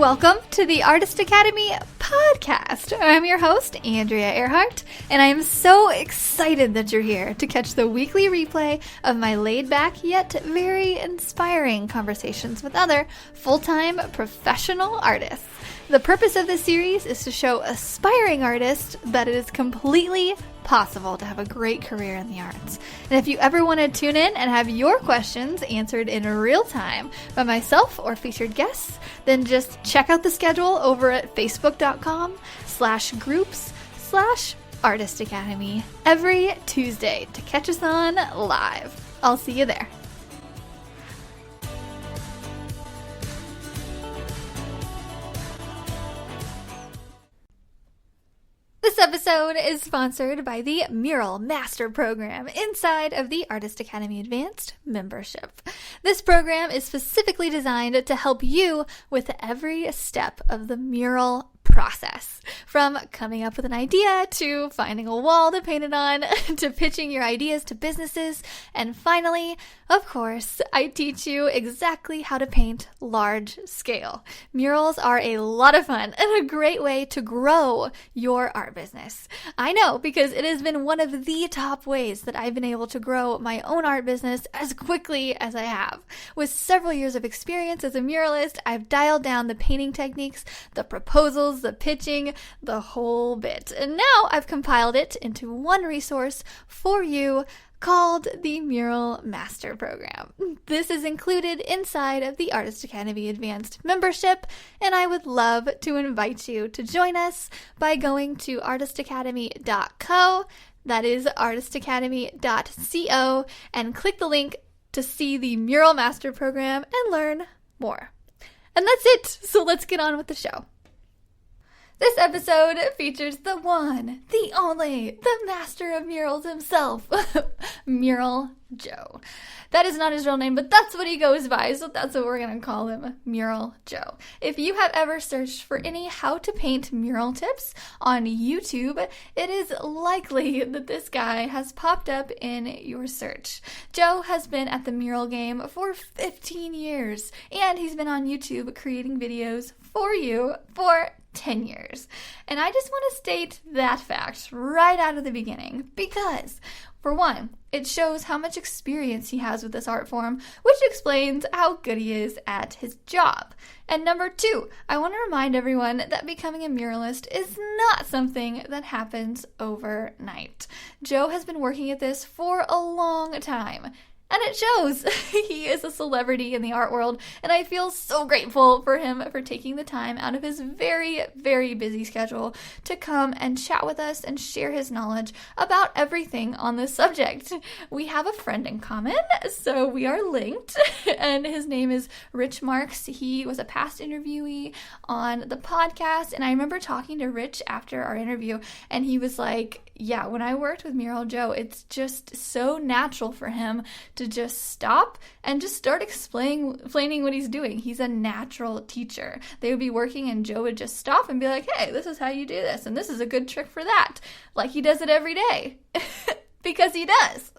Welcome to the Artist Academy podcast. I'm your host, Andrea Earhart, and I am so excited that you're here to catch the weekly replay of my laid-back yet very inspiring conversations with other full-time professional artists. The purpose of this series is to show aspiring artists that it is completely possible to have a great career in the arts. And if you ever want to tune in and have your questions answered in real time by myself or featured guests, then just check out the schedule over at facebook.com/groups/Artist Academy every Tuesday to catch us on live. I'll see you there. This episode is sponsored by the Mural Master Program inside of the Artist Academy Advanced membership. This program is specifically designed to help you with every step of the mural process, from coming up with an idea to finding a wall to paint it on to pitching your ideas to businesses, and finally, of course, I teach you exactly how to paint large scale. Murals are a lot of fun and a great way to grow your art business. I know, because it has been one of the top ways that I've been able to grow my own art business as quickly as I have. With several years of experience as a muralist, I've dialed down the painting techniques, the proposals, the pitching, the whole bit. And now I've compiled it into one resource for you called the Mural Master Program. This is included inside of the Artist Academy Advanced membership, and I would love to invite you to join us by going to artistacademy.co, that is artistacademy.co, and click the link to see the Mural Master Program and learn more. And that's it, so let's get on with the show. This episode features the one, the only, the master of murals himself, Mural Joe. That is not his real name, but that's what he goes by, so that's what we're going to call him, Mural Joe. If you have ever searched for any how to paint mural tips on YouTube, it is likely that this guy has popped up in your search. Joe has been at the mural game for 15 years, and he's been on YouTube creating videos for you for 10 years. And I just want to state that fact right out of the beginning because, for one, it shows how much experience he has with this art form, which explains how good he is at his job. And number two, I want to remind everyone that becoming a muralist is not something that happens overnight. Joe has been working at this for a long time. And it shows. He is a celebrity in the art world, and I feel so grateful for him for taking the time out of his very, very busy schedule to come and chat with us and share his knowledge about everything on this subject. We have a friend in common, so we are linked, and his name is Rich Marks. He was a past interviewee on the podcast, and I remember talking to Rich after our interview, and he was like, yeah, when I worked with Mural Joe, it's just so natural for him to just stop and just start explaining what he's doing. He's a natural teacher. They would be working and Joe would just stop and be like, hey, this is how you do this, and this is a good trick for that. Like he does it every day. Because he does.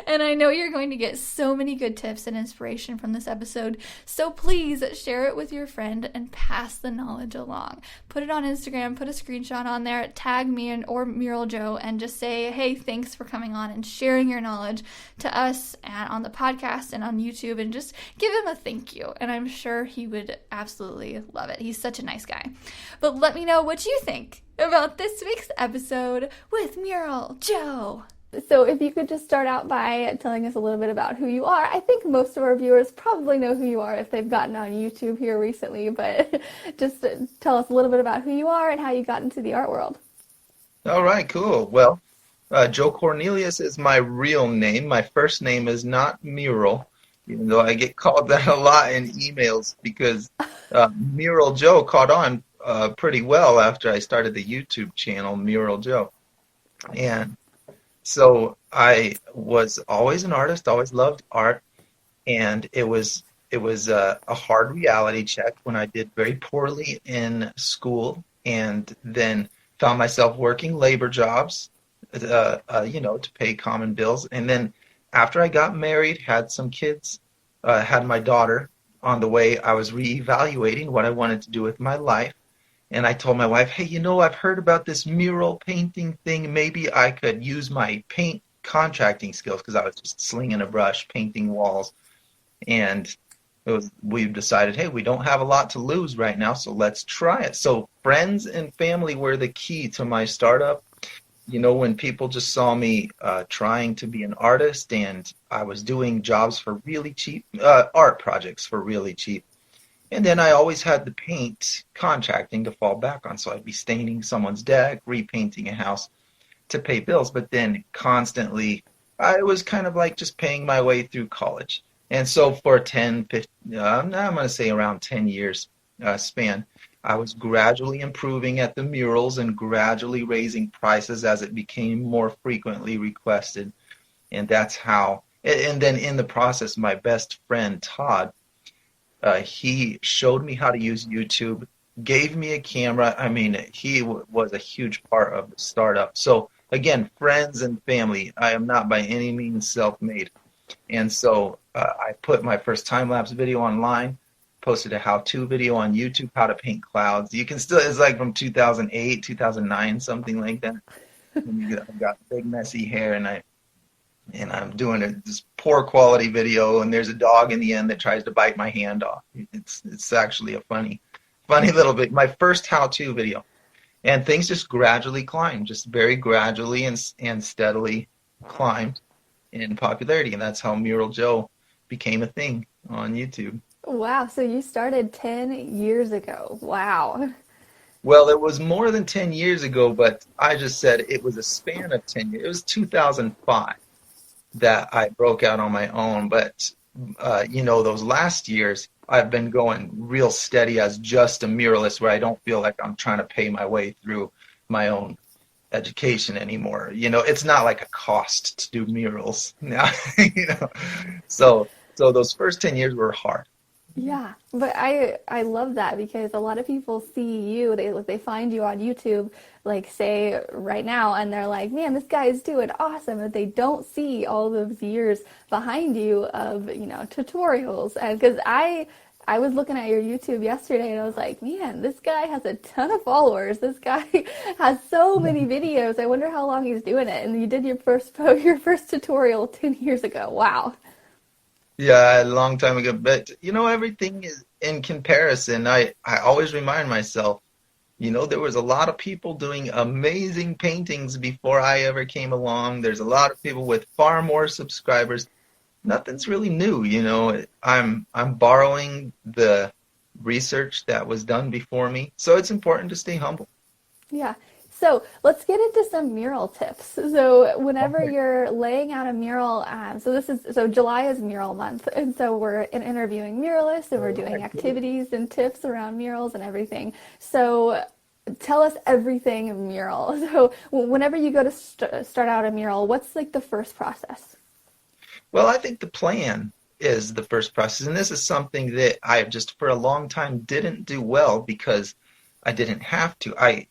And I know you're going to get so many good tips and inspiration from this episode, so please share it with your friend and pass the knowledge along. Put it on Instagram, put a screenshot on there, tag me or Mural Joe, and just say, hey, thanks for coming on and sharing your knowledge to us and on the podcast and on YouTube, and just give him a thank you. And I'm sure he would absolutely love it. He's such a nice guy. But let me know what you think about this week's episode with Mural Joe. So if you could just start out by telling us a little bit about who you are. I think most of our viewers probably know who you are if they've gotten on YouTube here recently, but just tell us a little bit about who you are and how you got into the art world. All right, cool. Well, Joe Cornelius is my real name. My first name is not Mural, even though I get called that a lot in emails because Mural Joe caught on pretty well after I started the YouTube channel, Mural Joe. And so I was always an artist, always loved art, and it was a hard reality check when I did very poorly in school and then found myself working labor jobs, to pay common bills. And then after I got married, had some kids, had my daughter, on the way, I was reevaluating what I wanted to do with my life. And I told my wife, hey, I've heard about this mural painting thing. Maybe I could use my paint contracting skills because I was just slinging a brush, painting walls. And we've decided, hey, we don't have a lot to lose right now, so let's try it. So friends and family were the key to my startup. When people just saw me trying to be an artist and I was doing jobs for really cheap, art projects for really cheap. And then I always had the paint contracting to fall back on. So I'd be staining someone's deck, repainting a house to pay bills. But then constantly, I was kind of like just paying my way through college. And so for 10, 15, I'm going to say around 10 years span, I was gradually improving at the murals and gradually raising prices as it became more frequently requested. And that's how, and then in the process, my best friend, Todd, he showed me how to use YouTube, gave me a camera. I mean, he was a huge part of the startup. So again, friends and family, I am not by any means self-made. And so I put my first time-lapse video online, posted a how-to video on YouTube, how to paint clouds. You can still, it's like from 2008, 2009, something like that. I've got big messy hair and I'm doing this poor quality video, and there's a dog in the end that tries to bite my hand off. It's actually a funny little bit. My first how-to video, and things just gradually climbed, just very gradually and steadily climbed in popularity, and that's how Mural Joe became a thing on YouTube. Wow, so you started 10 years ago. Wow. Well, it was more than 10 years ago, but I just said it was a span of 10 years. It was 2005 that I broke out on my own. But, those last years, I've been going real steady as just a muralist where I don't feel like I'm trying to pay my way through my own education anymore. It's not like a cost to do murals now, So those first 10 years were hard. Yeah, but I love that because a lot of people see you, they find you on YouTube, like say right now, and they're like, man, this guy is doing awesome, but they don't see all those years behind you of, tutorials. And because I was looking at your YouTube yesterday and I was like, man, this guy has a ton of followers. This guy has so many videos. I wonder how long he's doing it. And you did your first tutorial 10 years ago. Wow. Yeah, a long time ago. But everything is in comparison. I always remind myself, there was a lot of people doing amazing paintings before I ever came along. There's a lot of people with far more subscribers. Nothing's really new, I'm borrowing the research that was done before me. So it's important to stay humble. Yeah. So let's get into some mural tips. So whenever Okay. you're laying out a mural, so July is mural month, and so we're interviewing muralists and we're doing activities and tips around murals and everything. So tell us everything mural. So whenever you go to start out a mural, what's like the first process? Well, I think the plan is the first process. And this is something that I have just for a long time didn't do well because I didn't have to. I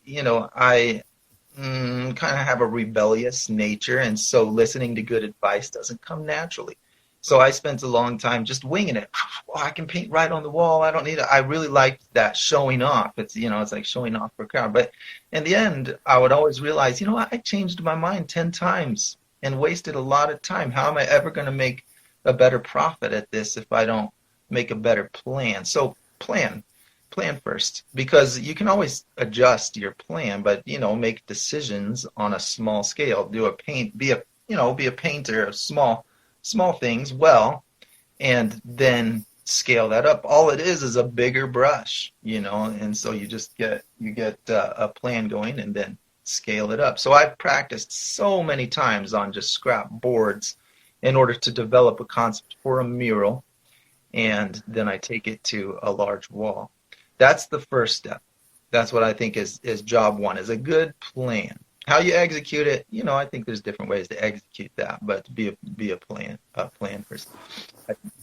kind of have a rebellious nature, and so listening to good advice doesn't come naturally. So I spent a long time just winging it. Oh, I can paint right on the wall. I don't need it. I really liked that showing off. It's like showing off for a crowd. But in the end, I would always realize, I changed my mind 10 times and wasted a lot of time. How am I ever going to make a better profit at this if I don't make a better plan? So plan first, because you can always adjust your plan, but make decisions on a small scale. Be a painter of small things well, and then scale that up. All it is a bigger brush, and so you get a plan going and then scale it up. So I've practiced so many times on just scrap boards in order to develop a concept for a mural, and then I take it to a large wall. That's the first step. That's what I think is job one, is a good plan. How you execute it, I think there's different ways to execute that, but be a plan first.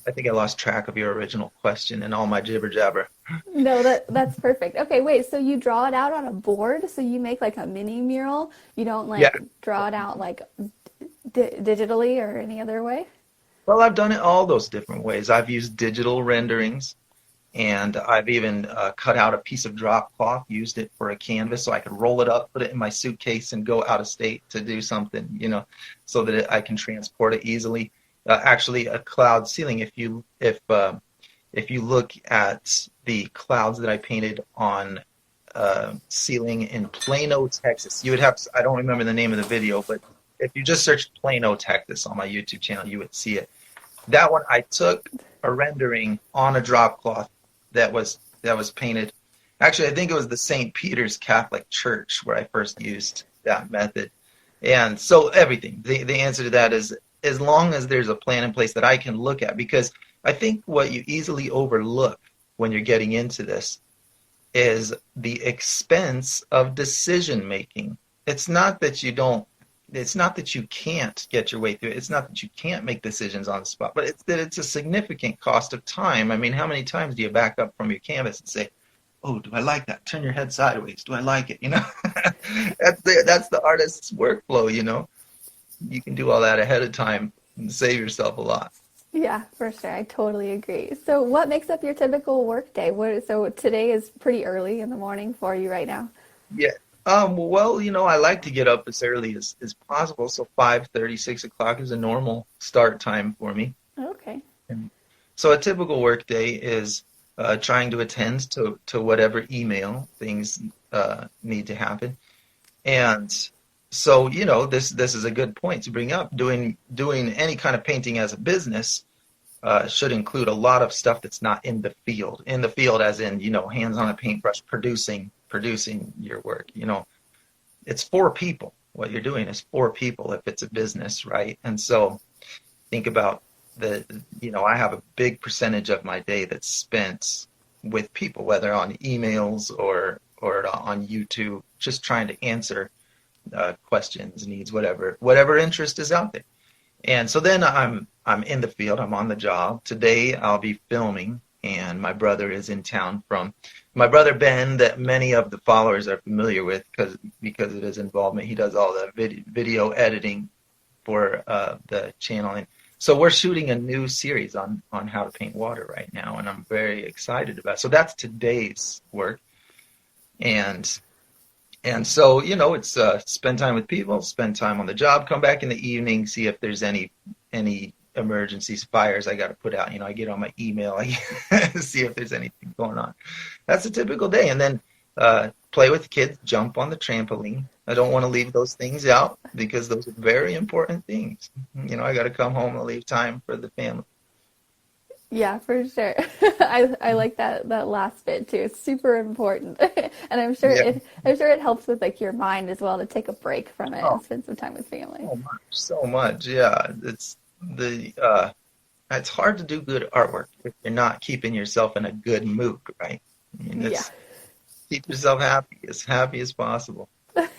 I think I lost track of your original question and all my jibber jabber. No, that's perfect. Okay, wait, so you draw it out on a board, so you make like a mini mural. You don't Yeah. like draw it out like digitally or any other way? Well, I've done it all those different ways. I've used digital renderings, and I've even cut out a piece of drop cloth, used it for a canvas so I could roll it up, put it in my suitcase, and go out of state to do something, so that I can transport it easily. Actually, a cloud ceiling. If you look at the clouds that I painted on ceiling in Plano, Texas, you would have. I don't remember the name of the video, but if you just search Plano, Texas on my YouTube channel, you would see it. That one, I took a rendering on a drop cloth that was painted. Actually, I think it was the St. Peter's Catholic Church where I first used that method. And so everything, the answer to that is, as long as there's a plan in place that I can look at, because I think what you easily overlook when you're getting into this is the expense of decision making. It's not that you can't get your way through it. It's not that you can't make decisions on the spot, but it's that it's a significant cost of time. I mean, how many times do you back up from your canvas and say, oh, do I like that? Turn your head sideways. Do I like it? That's the artist's workflow, You can do all that ahead of time and save yourself a lot. Yeah, for sure. I totally agree. So what makes up your typical work day? So today is pretty early in the morning for you right now. Yeah. Well, I like to get up as early as possible. So 5:30, 6 o'clock is a normal start time for me. Okay. And so a typical work day is trying to attend to whatever email things need to happen. And so, this is a good point to bring up. Doing any kind of painting as a business should include a lot of stuff that's not in the field. In the field as in, hands on a paintbrush, producing your work. It's for people. What you're doing is for people if it's a business, right? And so think about I have a big percentage of my day that's spent with people, whether on emails or on YouTube, just trying to answer questions, needs, whatever interest is out there. And so then I'm in the field, I'm on the job. Today I'll be filming, and my brother is in town my brother Ben, that many of the followers are familiar with because of his involvement. He does all the video editing for the channel. And so we're shooting a new series on how to paint water right now, and I'm very excited about it. So that's today's work. And so, it's spend time with people, spend time on the job, come back in the evening, see if there's any emergencies, fires I got to put out. I get on my email, I see if there's anything going on. That's a typical day. And then play with the kids, jump on the trampoline. I don't want to leave those things out because those are very important things. I got to come home and leave time for the family. Yeah, for sure. I like that last bit too. It's super important, and I'm sure it helps with your mind as well to take a break from it and spend some time with family. So much. Yeah, it's hard to do good artwork if you're not keeping yourself in a good mood, right? Keep yourself happy as possible.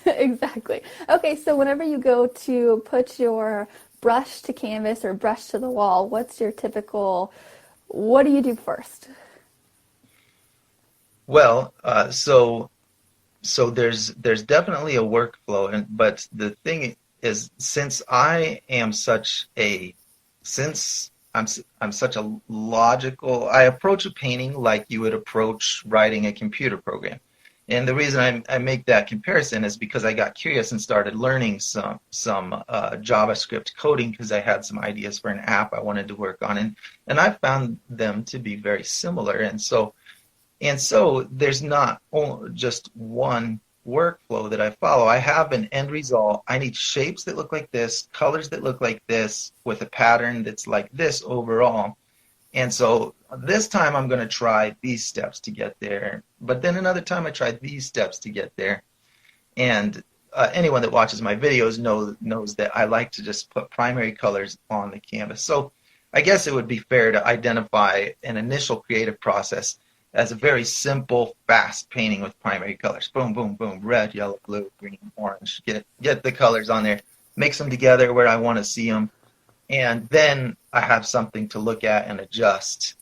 Exactly. Okay, so whenever you go to put your brush to canvas or brush to the wall, what do you do first? Well, so there's definitely a workflow, but the thing is, since I'm such a logical, I approach a painting like you would approach writing a computer program. And the reason I make that comparison is because I got curious and started learning some JavaScript coding because I had some ideas for an app I wanted to work on, and I found them to be very similar. And so there's not just one workflow that I follow. I have an end result. I need shapes that look like this, colors that look like this, with a pattern that's like this overall. And so this time I'm going to try these steps to get there. But then another time I tried these steps to get there. And anyone that watches my videos knows that I like to just put primary colors on the canvas. So I guess it would be fair to identify an initial creative process as a very simple, fast painting with primary colors. Boom, boom, boom, red, yellow, blue, green, orange. Get the colors on there, mix them together where I want to see them. And then I have something to look at and adjust.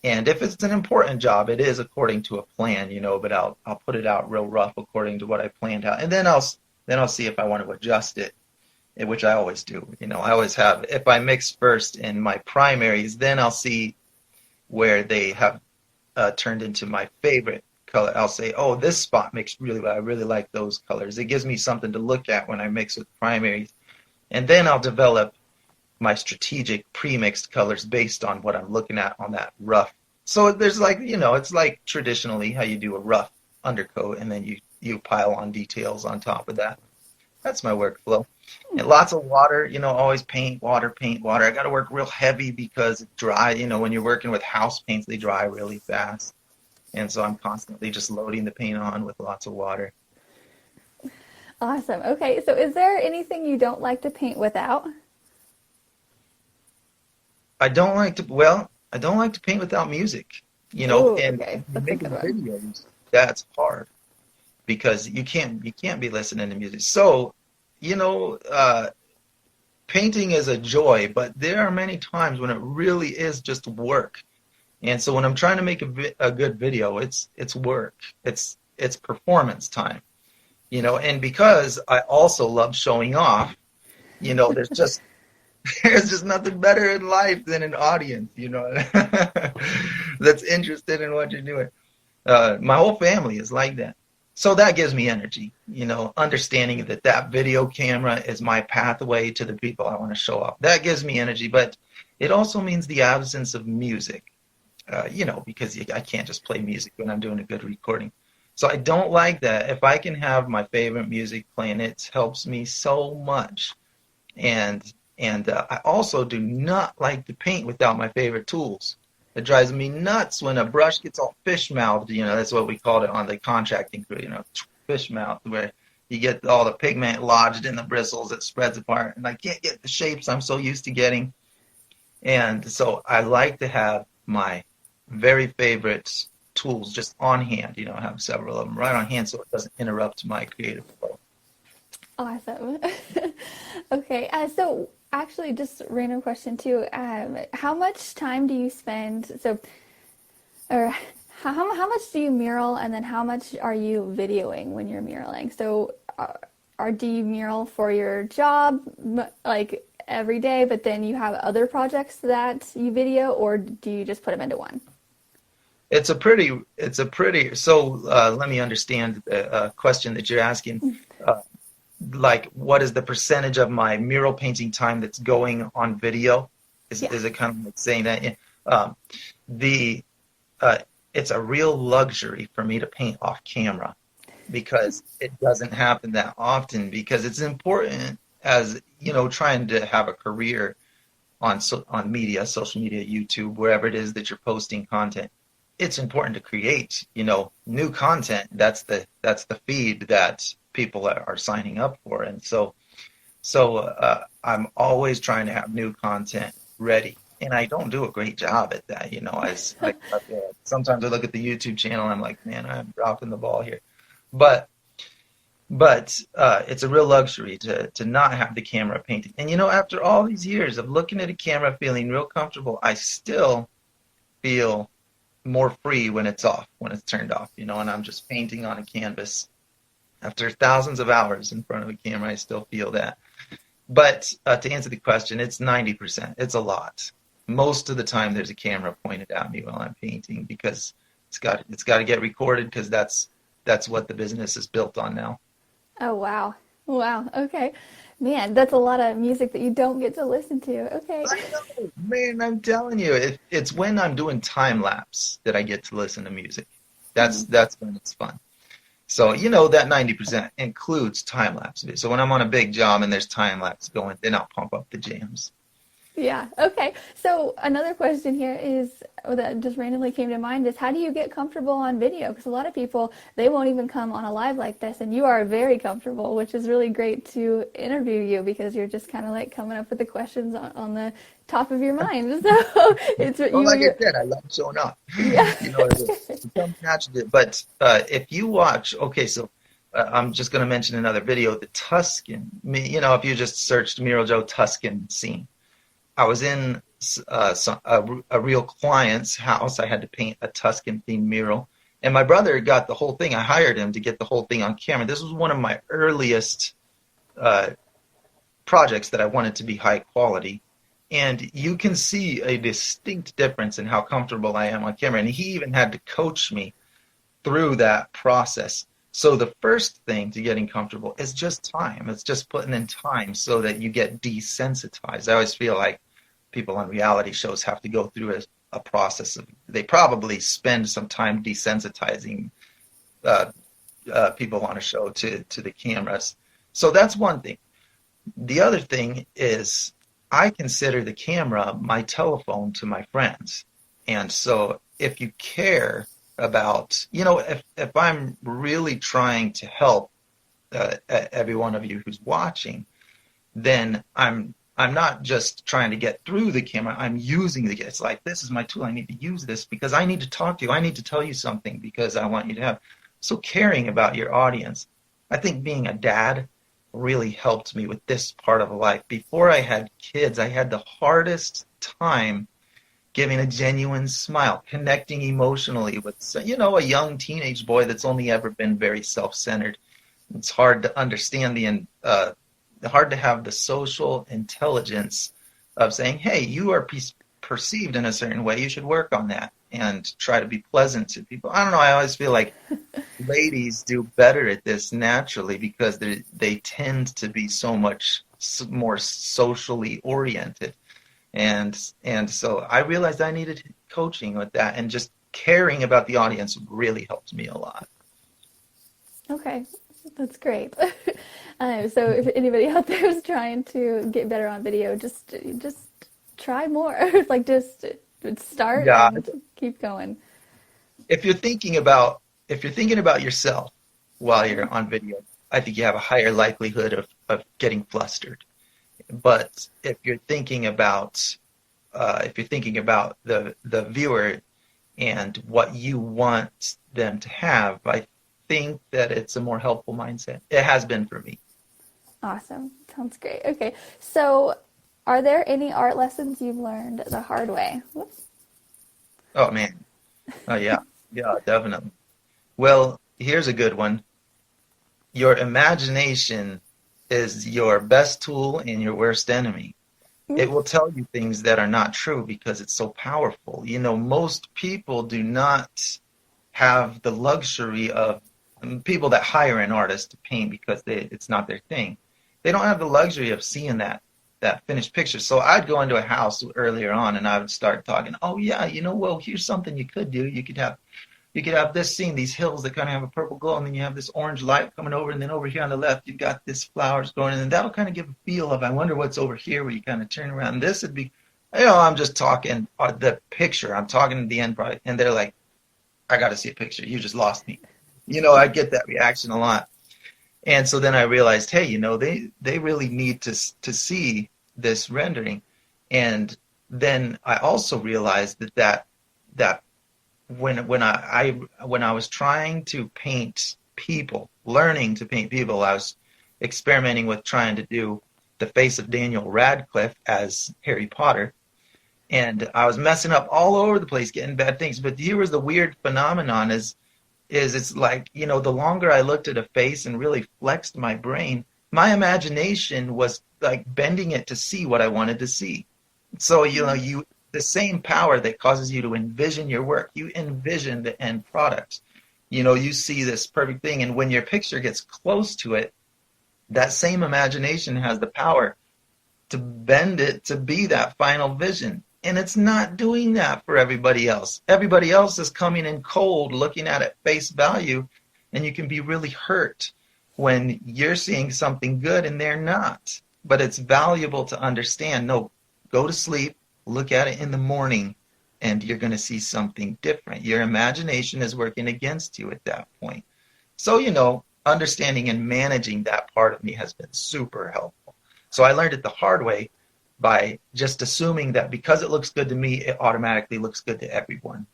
And if it's an important job, it is according to a plan, but I'll put it out real rough according to what I planned out. And then I'll see if I want to adjust it which I always do. I always have. If I mix first in my primaries, then I'll see where they have turned into my favorite color. I'll say, oh, this spot mixed really well. I really like those colors. It gives me something to look at when I mix with primaries. And then I'll develop my strategic pre-mixed colors based on what I'm looking at on that rough. So there's it's like traditionally how you do a rough undercoat and then you pile on details on top of that. That's my workflow. And lots of water, always paint, water. I got to work real heavy because it's dry. When you're working with house paints, they dry really fast. And so I'm constantly just loading the paint on with lots of water. Awesome. Okay, so is there anything you don't like to paint without? I don't like to paint without music, Ooh, and okay. That's a making good one. videos, that's hard because you can't be listening to music. So, painting is a joy, but there are many times when it really is just work. And so when I'm trying to make a good video, it's work. It's performance time, and because I also love showing off, there's just there's just nothing better in life than an audience, that's interested in what you're doing. My whole family is like that. So that gives me energy, understanding that video camera is my pathway to the people I want to show off. That gives me energy, but it also means the absence of music, because I can't just play music when I'm doing a good recording. So I don't like that. If I can have my favorite music playing, it helps me so much. And I also do not like to paint without my favorite tools. It drives me nuts when a brush gets all fish-mouthed. That's what we called it on the contracting crew, fish-mouthed, where you get all the pigment lodged in the bristles. It spreads apart, and I can't get the shapes I'm so used to getting. And so I like to have my very favorite tools just on hand. I have several of them right on hand so it doesn't interrupt my creative flow. Awesome. Okay, so actually, just random question too. How much time do you spend? Or how much do you mural, and then how much are you videoing when you're muraling? So, do you mural for your job like every day, but then you have other projects that you video, or do you just put them into one? So let me understand the question that you're asking. Like, what is the percentage of my mural painting time that's going on video? Is it kind of like saying that? It's a real luxury for me to paint off camera because it doesn't happen that often, because it's important as, trying to have a career on media, social media, YouTube, wherever it is that you're posting content. It's important to create, new content. That's the feed that people are signing up for. And so I'm always trying to have new content ready. And I don't do a great job at that, sometimes I look at the YouTube channel and I'm like, man, I'm dropping the ball here. But it's a real luxury to not have the camera painted. And, after all these years of looking at a camera, feeling real comfortable, I still feel more free when it's off, when it's turned off, and I'm just painting on a canvas. After thousands of hours in front of a camera, I still feel that. But to answer the question, it's 90%. It's a lot. Most of the time, there's a camera pointed at me while I'm painting because it's got to get recorded, because that's what the business is built on now. Oh, wow. Wow. Okay. Man, that's a lot of music that you don't get to listen to. Okay. I know, man, I'm telling you, it's when I'm doing time lapse that I get to listen to music. That's when it's fun. So, that 90% includes time lapse. So when I'm on a big job and there's time lapse going, then I'll pump up the jams. Yeah. Okay. So another question here is that just randomly came to mind is, how do you get comfortable on video? Because a lot of people, they won't even come on a live like this, and you are very comfortable, which is really great to interview you because you're just kind of like coming up with the questions on the top of your mind. So it's Well, like I said, I love showing up. Yeah. It comes naturally. But if you watch, okay, so I'm just going to mention another video, the Tuscan. If you just searched Mural Joe Tuscan scene, I was in a real client's house. I had to paint a Tuscan-themed mural. And my brother got the whole thing. I hired him to get the whole thing on camera. This was one of my earliest projects that I wanted to be high quality. And you can see a distinct difference in how comfortable I am on camera. And he even had to coach me through that process. So the first thing to getting comfortable is just time. It's just putting in time so that you get desensitized. I always feel like people on reality shows have to go through a process of, they probably spend some time desensitizing people on a show to the cameras. So that's one thing. The other thing is I consider the camera my telephone to my friends. And so if you care about, if I'm really trying to help every one of you who's watching, then I'm not just trying to get through the camera. I'm using it's like, this is my tool. I need to use this because I need to talk to you. I need to tell you something because I want you to have. So caring about your audience. I think being a dad really helped me with this part of life. Before I had kids, I had the hardest time giving a genuine smile, connecting emotionally with, a young teenage boy that's only ever been very self-centered. It's hard to understand hard to have the social intelligence of saying, hey, you are perceived in a certain way. You should work on that and try to be pleasant to people. I don't know. I always feel like ladies do better at this naturally because they tend to be so much more socially oriented. And so I realized I needed coaching with that, and just caring about the audience really helped me a lot. Okay, that's great. So if anybody out there is trying to get better on video, just try more. Like just start and keep going. If you're thinking about yourself while you're on video, I think you have a higher likelihood of getting flustered. But if you're thinking about the viewer and what you want them to have, I think that it's a more helpful mindset. It has been for me. Awesome. Sounds great. Okay. So are there any art lessons you've learned the hard way? Whoops. Oh, man. Oh, yeah. Yeah, definitely. Well, here's a good one. Your imagination is your best tool and your worst enemy. It will tell you things that are not true because it's so powerful. Most people do not have the luxury of people that hire an artist to paint because it's not their thing. They don't have the luxury of seeing that finished picture. So I'd go into a house earlier on and I would start talking, oh yeah, well, here's something you could do. You could have this scene, these hills that kind of have a purple glow, and then you have this orange light coming over, and then over here on the left, you've got this flowers going, and then that'll kind of give a feel of, I wonder what's over here, where you kind of turn around. And this would be, I'm just talking the picture. I'm talking to the end product, and they're like, I got to see a picture. You just lost me. I get that reaction a lot. And so then I realized, hey, they really need to see this rendering. And then I also realized that when I was trying to paint people, learning to paint people, I was experimenting with trying to do the face of Daniel Radcliffe as Harry Potter, and I was messing up all over the place, getting bad things. But here was the weird phenomenon: is it's like, the longer I looked at a face and really flexed my brain, my imagination was like bending it to see what I wanted to see. So the same power that causes you to envision your work, you envision the end product. You see this perfect thing, and when your picture gets close to it, that same imagination has the power to bend it to be that final vision. And it's not doing that for everybody else. Everybody else is coming in cold, looking at it face value, and you can be really hurt when you're seeing something good and they're not. But it's valuable to understand, no, go to sleep, look at it in the morning, and you're going to see something different. Your imagination is working against you at that point. So, understanding and managing that part of me has been super helpful. So I learned it the hard way by just assuming that because it looks good to me, it automatically looks good to everyone.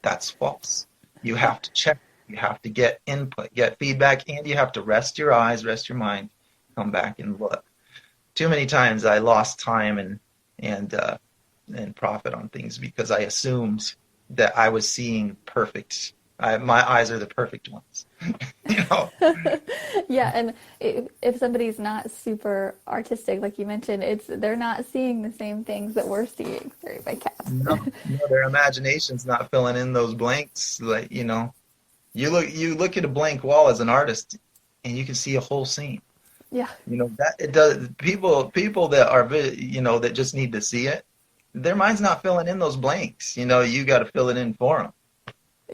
That's false. You have to check. You have to get input, get feedback, and you have to rest your eyes, rest your mind, come back and look. Too many times I lost time and profit on things because I assumed that I was seeing perfect My eyes are the perfect ones. You know? Yeah, and if somebody's not super artistic, like you mentioned, they're not seeing the same things that we're seeing. Sorry, my cat. No, their imagination's not filling in those blanks. Like, you look at a blank wall as an artist, and you can see a whole scene. Yeah. That it does. People that are, that just need to see it. Their mind's not filling in those blanks. You got to fill it in for them.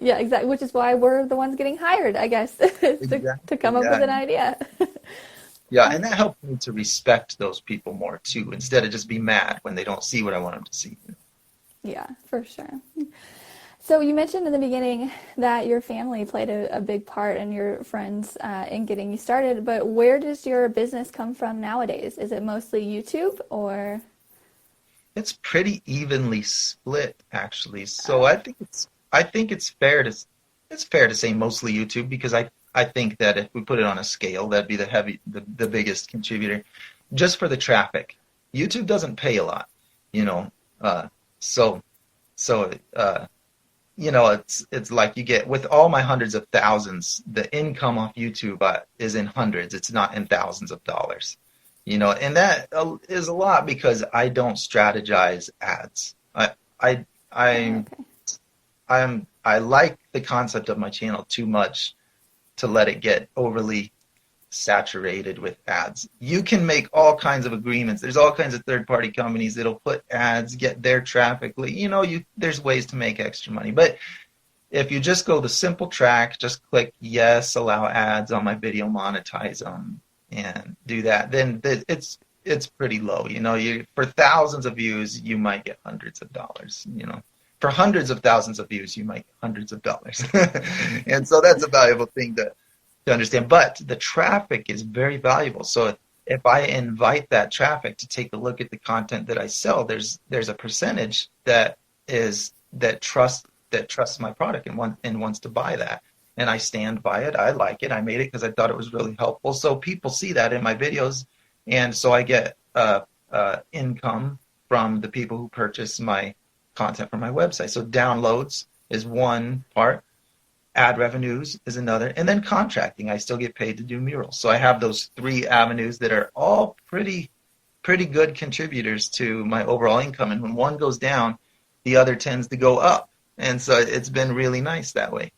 Yeah, exactly. Which is why we're the ones getting hired, I guess, to Exactly. come up with Yeah. an idea. Yeah, and that helps me to respect those people more too, instead of just be mad when they don't see what I want them to see. Yeah, for sure. So you mentioned in the beginning that your family played a big part and your friends in getting you started, but where does your business come from nowadays? Is it mostly YouTube or? It's pretty evenly split, actually. So Oh, I think it's fair to say mostly YouTube, because I think that if we put it on a scale, that'd be the biggest contributor, just for the traffic. YouTube doesn't pay a lot, you know. So so it's like you get, with all my hundreds of thousands, the income off YouTube is in hundreds. It's not in thousands of dollars. And that is a lot because I don't strategize ads. I oh, I okay. I like the concept of my channel too much to let it get overly saturated with ads. You can make all kinds of agreements. There's all kinds of third-party companies that'll put ads, get their traffic. There's ways to make extra money. But if you just go the simple track, just click yes, allow ads on my video, monetize them, and do that, then it's pretty low. For thousands of views, you might get hundreds of dollars. For hundreds of thousands of views, you might get hundreds of dollars. And so that's a valuable thing to understand. But the traffic is very valuable. So if I invite that traffic to take a look at the content that I sell, there's a percentage that trusts my product and wants to buy that. And I stand by it. I like it. I made it because I thought it was really helpful. So people see that in my videos, and so I get income from the people who purchase my content from my website. So downloads is one part, ad revenues is another, and then contracting. I still get paid to do murals. So I have those three avenues that are all pretty good contributors to my overall income. And when one goes down, the other tends to go up. And so it's been really nice that way.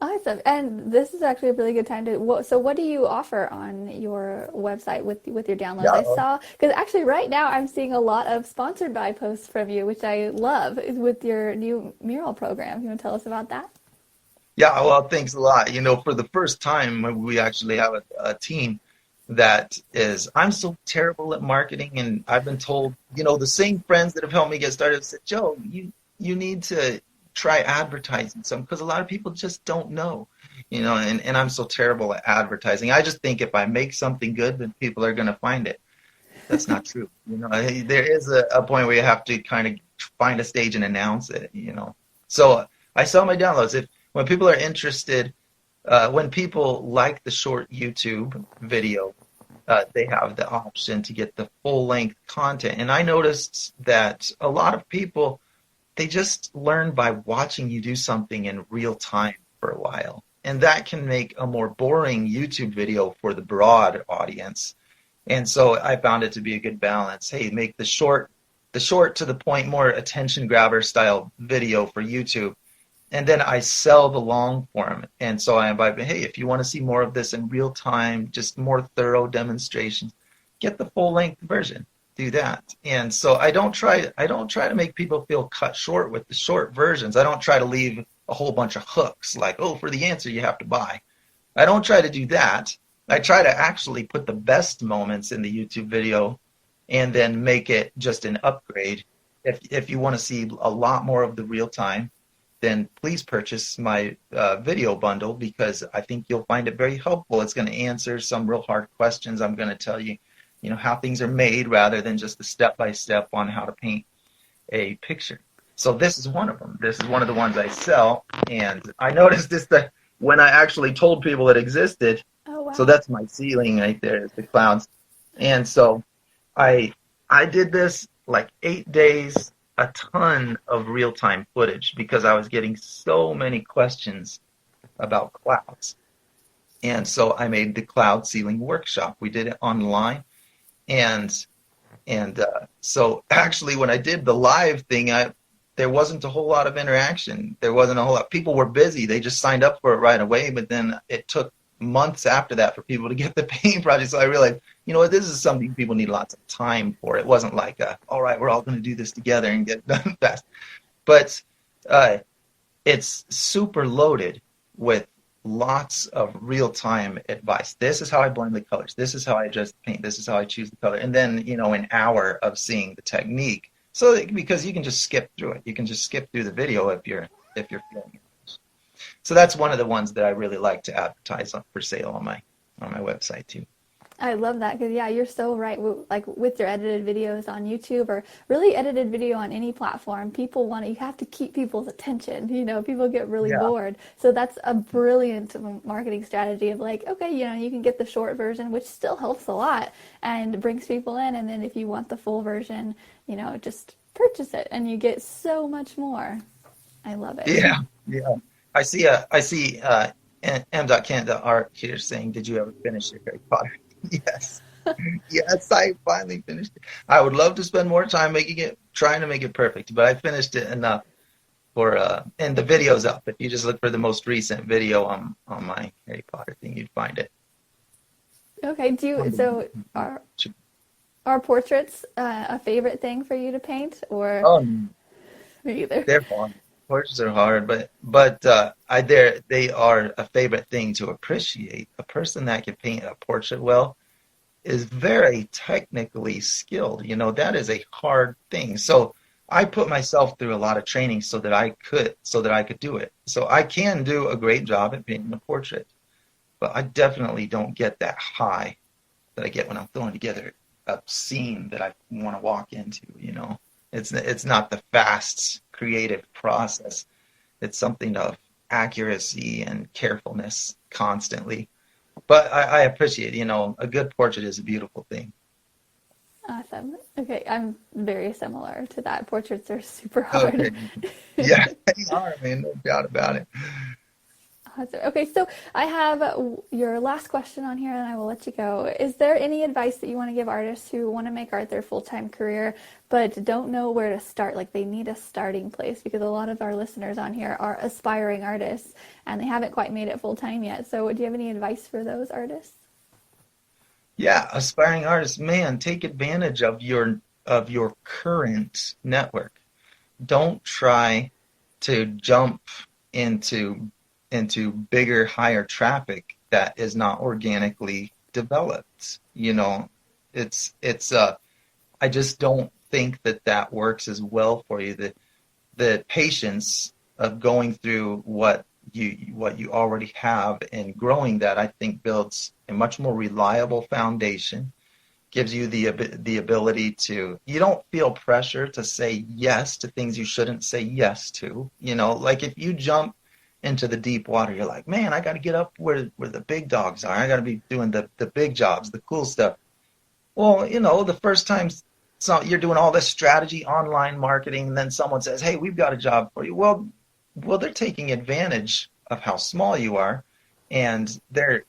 Awesome. And this is actually a really good time to, so what do you offer on your website with your downloads? I Yeah. saw, because actually right now I'm seeing a lot of sponsored by posts from you, which I love, with your new mural program. You want to tell us about that? Yeah, well, thanks a lot. For the first time, we actually have a team I'm so terrible at marketing, and I've been told, the same friends that have helped me get started said, Joe, you need to try advertising some, because a lot of people just don't know, and I'm so terrible at advertising. I just think if I make something good, then people are going to find it. That's not true. There is a point where you have to kind of find a stage and announce it. So I sell my downloads. When people are interested, when people like the short YouTube video, they have the option to get the full-length content. And I noticed that a lot of people, they just learn by watching you do something in real time for a while. And that can make a more boring YouTube video for the broad audience. And so I found it to be a good balance. Hey, make the short to the point, more attention grabber style video for YouTube. And then I sell the long form. And so I invite, hey, if you want to see more of this in real time, just more thorough demonstrations, get the full length version. Do that. And so I don't try to make people feel cut short with the short versions. I don't try to leave a whole bunch of hooks like, oh, for the answer you have to buy. I don't try to do that. I try to actually put the best moments in the YouTube video and then make it just an upgrade. If you want to see a lot more of the real time, then please purchase my video bundle, because I think you'll find it very helpful. It's going to answer some real hard questions. I'm going to tell you, how things are made, rather than just the step-by-step on how to paint a picture. So this is one of them. This is one of the ones I sell, and I noticed this that when I actually told people it existed. Oh, wow. So that's my ceiling right there, is the clouds. And so I did this like 8 days, a ton of real-time footage, because I was getting so many questions about clouds. And so I made the cloud ceiling workshop. We did it online, and so actually when I did the live thing, there wasn't a whole lot of interaction. There wasn't a whole lot. People were busy. They just signed up for it right away, but then it took months after that for people to get the paint project. So I realized, you know what, this is something people need lots of time for. It wasn't like, all right, we're all going to do this together and get it done fast. But uh, it's super loaded with lots of real-time advice. This is how I blend the colors. This is how I adjust the paint. This is how I choose the color. And then, an hour of seeing the technique. So because you can just skip through it. You can just skip through the video if you're feeling it. So that's one of the ones that I really like to advertise on for sale on my website too. I love that because, yeah, you're so right. Like with your edited videos on YouTube or really edited video on any platform, you have to keep people's attention. People get really Yeah. bored. So that's a brilliant marketing strategy of like, okay, you can get the short version, which still helps a lot and brings people in. And then if you want the full version, just purchase it and you get so much more. I love it. Yeah. Yeah. I see M.Kent.art here saying, did you ever finish your Harry Potter? Yes. Yes, I finally finished it. I would love to spend more time trying to make it perfect, but I finished it enough and the video's up. If you just look for the most recent video on my Harry Potter thing, you'd find it. Okay. Are portraits a favorite thing for you to paint or Oh, me either? they're fun. Portraits are hard, but they are a favorite thing to appreciate. A person that can paint a portrait well is very technically skilled. That is a hard thing. So I put myself through a lot of training so that I could do it. So I can do a great job at painting a portrait, but I definitely don't get that high that I get when I'm throwing together a scene that I want to walk into. It's not the fast creative process. It's something of accuracy and carefulness constantly. But I appreciate, a good portrait is a beautiful thing. Awesome. Okay, I'm very similar to that. Portraits are super Okay. hard. Yeah, they are, man, no doubt about it. Awesome. Okay, so I have your last question on here and I will let you go. Is there any advice that you want to give artists who want to make art their full-time career but don't know where to start? Like they need a starting place because a lot of our listeners on here are aspiring artists and they haven't quite made it full-time yet. So do you have any advice for those artists? Yeah, aspiring artists, man, take advantage of your current network. Don't try to jump into bigger, higher traffic that is not organically developed. It's I just don't think that works as well for you. The patience of going through what you already have and growing that, I think, builds a much more reliable foundation, gives you the ability to, you don't feel pressure to say yes to things you shouldn't say yes to. Like if you jump into the deep water, you're like, man, I got to get up where the big dogs are. I got to be doing the big jobs, the cool stuff. Well, the first time you're doing all this strategy, online marketing, and then someone says, hey, we've got a job for you. Well, they're taking advantage of how small you are, and they're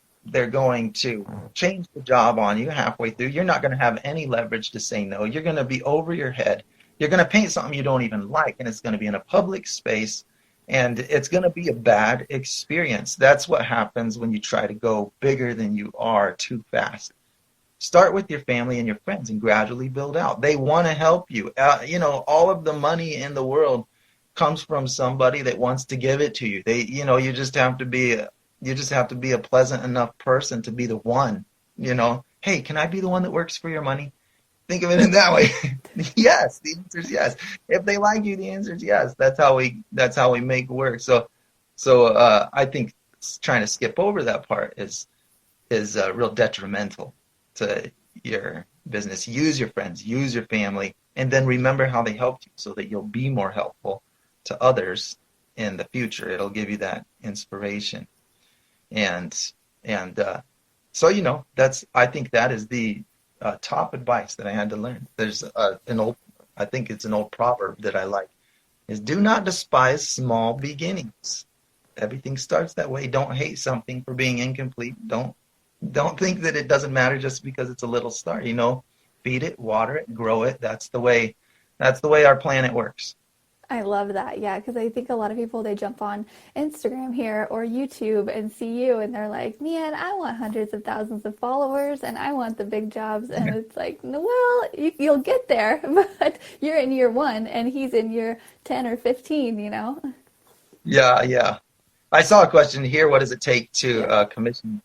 going to change the job on you halfway through. You're not going to have any leverage to say no. You're going to be over your head. You're going to paint something you don't even like, and it's going to be in a public space, and it's going to be a bad experience. That's what happens when you try to go bigger than you are too fast. Start with your family and your friends and gradually build out. They want to help you. All of the money in the world comes from somebody that wants to give it to you. You just have to be a pleasant enough person to be the one. Hey, can I be the one that works for your money? Think of it in that way. Yes, the answer is yes. If they like you, the answer is yes. That's how we make work. So I think trying to skip over that part is real detrimental to your business. Use your friends, use your family, and then remember how they helped you so that you'll be more helpful to others in the future. It'll give you that inspiration. And so I think that is the top advice that I had to learn. There's I think it's an old proverb that I like, is do not despise small beginnings. everything starts that way. Don't hate something for being incomplete. Don't think that it doesn't matter just because it's a little start. Feed it, water it, grow it. That's the way our planet works. I love that. Yeah, because I think a lot of people they jump on Instagram here or YouTube and see you and they're like, "Man, I want hundreds of thousands of followers and I want the big jobs." And it's like, "No, well, you'll get there, but you're in year 1 and he's in year 10 or 15, you know?" Yeah, yeah. I saw a question here. What does it take to Yeah. commission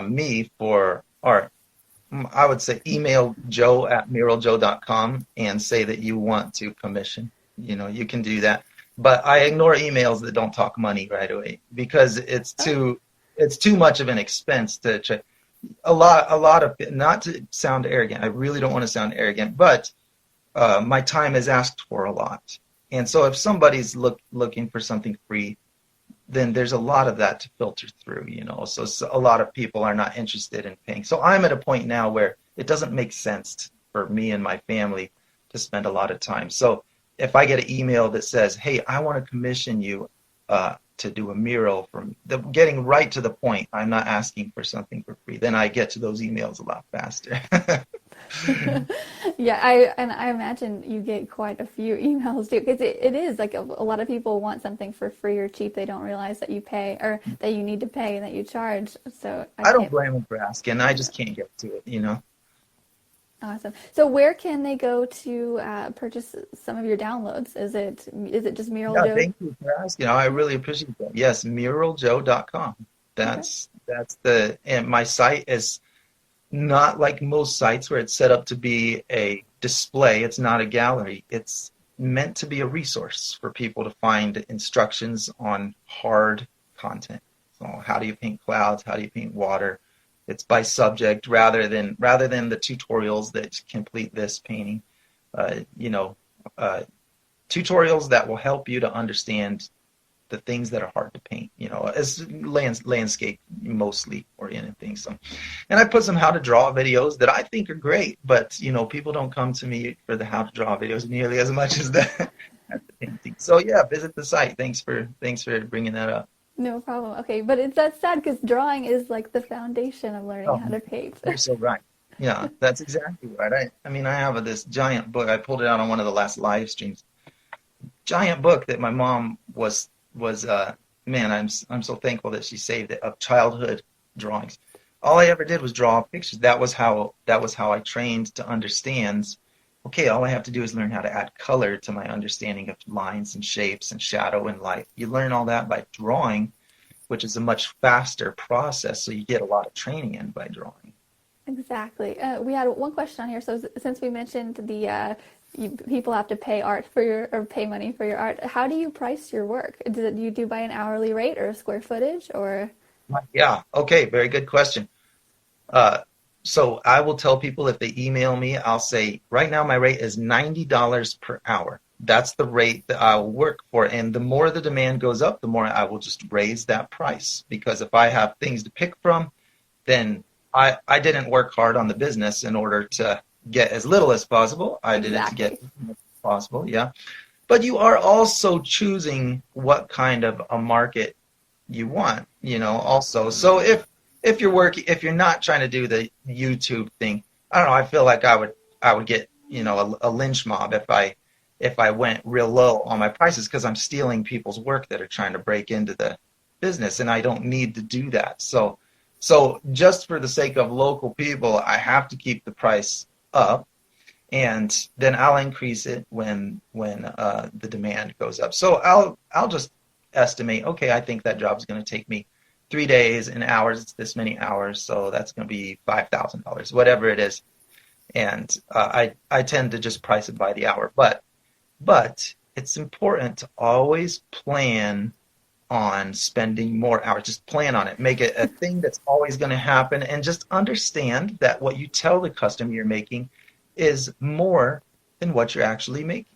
me for art? I would say email joe@muraljoe.com and say that you want to commission. You can do that. But I ignore emails that don't talk money right away because Oh, it's too much of an expense to try. A lot of, not to sound arrogant. I really don't want to sound arrogant, but my time is asked for a lot. And so if somebody's looking for something free, then there's a lot of that to filter through. So a lot of people are not interested in paying. So I'm at a point now where it doesn't make sense for me and my family to spend a lot of time. So if I get an email that says, "Hey, I want to commission you to do a mural," from getting right to the point, I'm not asking for something for free. Then I get to those emails a lot faster. yeah, I imagine you get quite a few emails too, because it is like a lot of people want something for free or cheap. They don't realize that you pay or that you need to pay and that you charge. So I I don't can't. blame them for asking. I just can't get to it. Awesome. So where can they go to purchase some of your downloads? Is it just Mural Yeah, Joe? thank you for asking. I really appreciate that. Yes, muraljoe.com. Okay. And my site is not like most sites where it's set up to be a display. It's not a gallery. It's meant to be a resource for people to find instructions on hard content. So how do you paint clouds? How do you paint water? It's by subject rather than the tutorials that complete this painting. Uh, you know, uh, Tutorials that will help you to understand the things that are hard to paint, as landscape mostly oriented things. So, and I put some how to draw videos that I think are great, but people don't come to me for the how to draw videos nearly as much as the as the painting. So yeah, visit the site. Thanks for bringing that up. No problem. Okay, but that's sad because drawing is like the foundation of learning Oh, how to paint. you're so right. Yeah, that's exactly right. I mean, I have this giant book. I pulled it out on one of the last live streams. Giant book that my mom was man, I'm so thankful that she saved it, of childhood drawings. All I ever did was draw pictures. That was how I trained to understand. Okay, all I have to do is learn how to add color to my understanding of lines and shapes and shadow and light. You learn all that by drawing, which is a much faster process, so you get a lot of training in by drawing. Exactly. We had one question on here. So since we mentioned people have to pay art for your or pay money for your art, how do you price your work? Do you do by an hourly rate or a square footage or? Yeah, okay, very good question. Uh, so I will tell people if they email me, I'll say right now my rate is $90 per hour. That's the rate that I will work for. And the more the demand goes up, the more I will just raise that price. Because if I have things to pick from, then I didn't work hard on the business in order to get as little as possible. I did it to get Exactly. as much as possible, yeah. But you are also choosing what kind of a market you want, also. So if you're not trying to do the YouTube thing, I don't know, I feel like I would get, a lynch mob if I went real low on my prices because I'm stealing people's work that are trying to break into the business and I don't need to do that. So just for the sake of local people, I have to keep the price up and then I'll increase it when the demand goes up. So I'll just estimate. Okay, I think that job's going to take me 3 days and hours. It's this many hours, so that's going to be $5,000, whatever it is. And I tend to just price it by the hour. But it's important to always plan on spending more hours. Just plan on it. Make it a thing that's always going to happen, and just understand that what you tell the customer you're making is more than what you're actually making.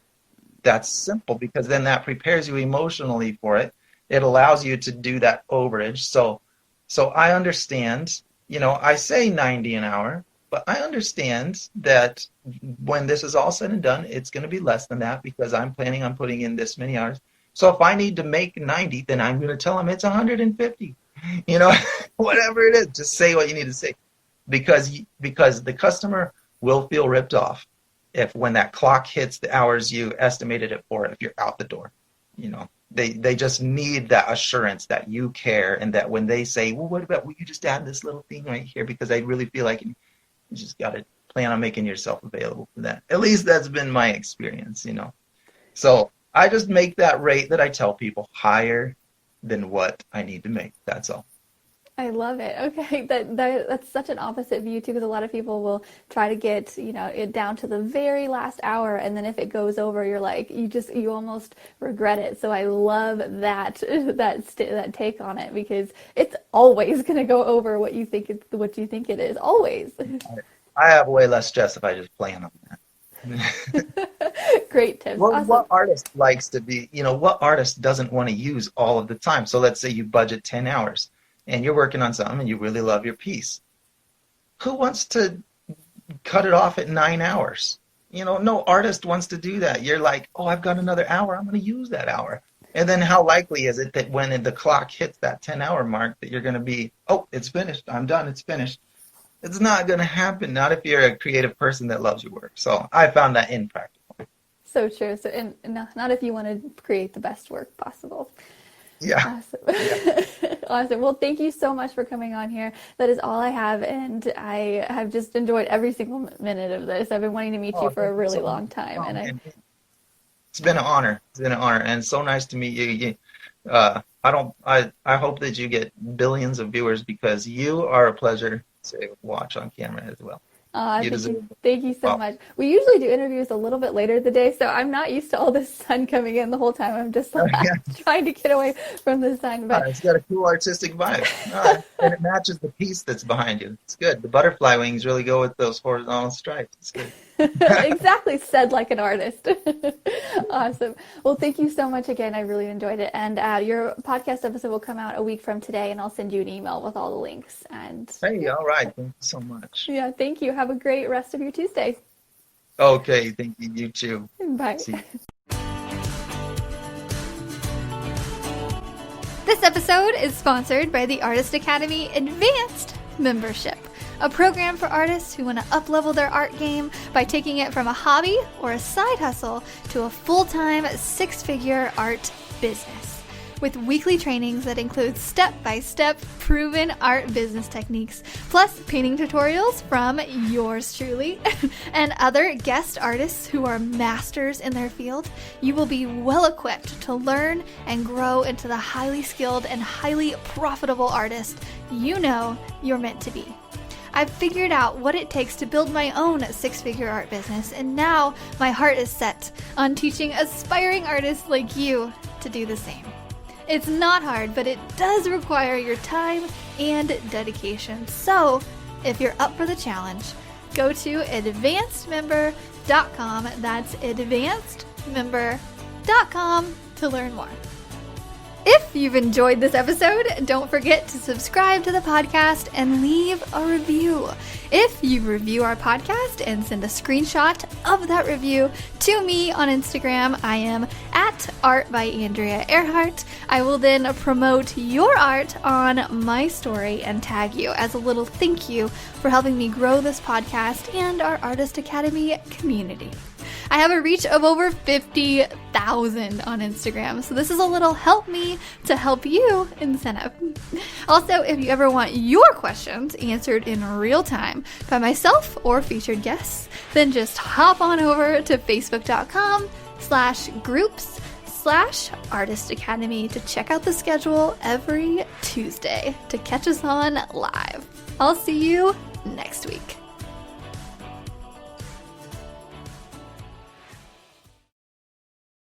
That's simple because then that prepares you emotionally for it. It allows you to do that overage. So I understand, I say 90 an hour, but I understand that when this is all said and done, it's going to be less than that because I'm planning on putting in this many hours. So if I need to make 90, then I'm going to tell them it's 150. You know, whatever it is, just say what you need to say, because the customer will feel ripped off if when that clock hits the hours you estimated it for, if you're out the door. You know, they just need that assurance that you care, and that when they say, well, what about, will you just add this little thing right here, because I really feel like you just got to plan on making yourself available for that. At least that's been my experience, you know. So I just make that rate that I tell people higher than what I need to make. That's all. I love it. Okay, that's such an opposite view too, because a lot of people will try to get, you know, it down to the very last hour, and then if it goes over, you're like, you almost regret it. So I love that take on it, because it's always going to go over what you think it is, always. I have way less stress if I just plan on that. Great tips. Well, Awesome. what artist likes to be, you know, what artist doesn't want to use all of the time? So let's say you budget 10 hours and you're working on something and you really love your piece. Who wants to cut it off at 9 hours? You know, no artist wants to do that. You're like, oh, I've got another hour, I'm going to use that hour. And then how likely is it that when the clock hits that 10-hour mark that you're going to be, oh, it's finished, I'm done, it's finished? It's not going to happen, not if you're a creative person that loves your work. So I found that impractical. So true. So, and not if you want to create the best work possible. Yeah. Awesome. Yeah. Awesome. Well, thank you so much for coming on here. That is all I have, and I have just enjoyed every single minute of this. I've been wanting to meet you for a really long time, and it's been an honor. It's been an honor, and it's so nice to meet you. I hope that you get billions of viewers, because you are a pleasure to watch on camera as well. Thank you so much. We usually do interviews a little bit later in the day, so I'm not used to all this sun coming in the whole time. I'm just trying to get away from the sun. But it's got a cool artistic vibe, and it matches the piece that's behind you. It's good. The butterfly wings really go with those horizontal stripes. It's good. Exactly, said like an artist. Awesome. Well, thank you so much again. I really enjoyed it. And your podcast episode will come out a week from today, and I'll send you an email with all the links. And hey, all right. Thank you so much. Yeah, thank you. Have a great rest of your Tuesday. Okay, thank you. You too. Bye. See you. This episode is sponsored by the Artist Academy Advanced Membership, a program for artists who want to up-level their art game by taking it from a hobby or a side hustle to a full-time six-figure art business. With weekly trainings that include step-by-step proven art business techniques, plus painting tutorials from yours truly and other guest artists who are masters in their field, you will be well equipped to learn and grow into the highly skilled and highly profitable artist you know you're meant to be. I've figured out what it takes to build my own six-figure art business, and now my heart is set on teaching aspiring artists like you to do the same. It's not hard, but it does require your time and dedication. So, if you're up for the challenge, go to advancedmember.com. That's advancedmember.com to learn more. If you've enjoyed this episode, don't forget to subscribe to the podcast and leave a review. If you review our podcast and send a screenshot of that review to me on Instagram, I am at Art by Andrea Earhart. I will then promote your art on my story and tag you as a little thank you for helping me grow this podcast and our Artist Academy community. I have a reach of over 50,000 on Instagram, so this is a little help me to help you incentive. Also, if you ever want your questions answered in real time by myself or featured guests, then just hop on over to facebook.com/groups/Artist Academy to check out the schedule every Tuesday to catch us on live. I'll see you next week.